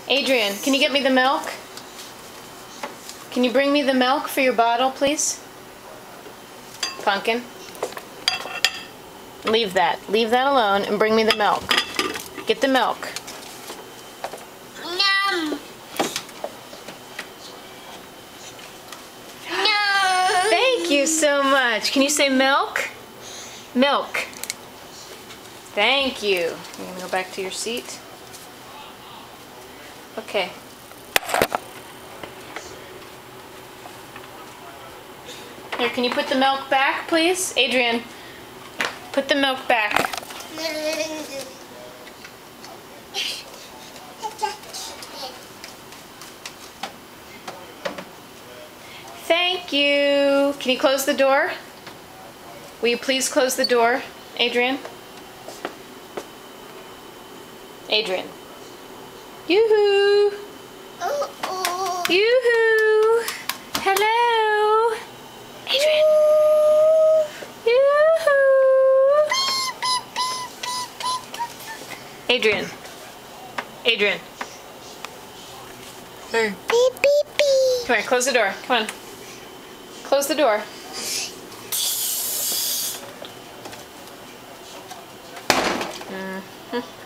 Adrian, can you get me the milk? Can you bring me the milk for your bottle, please? Pumpkin. Leave that. Leave that alone and bring me the milk. Get the milk. No. No. Thank you so much. Can you say milk? Milk. Thank you. You're gonna go back to your seat. Okay. Here, can you put the milk back, please? Adrian, put the milk back. Thank you. Can you close the door? Will you please close the door, Adrian? Adrian. Yoo-hoo! Yoo-hoo! Hello! Adrian! Yoo-hoo! Adrian. Adrian. Beep, beep, beep. Come here, close the door. Come on. Close the door. Mm-hmm.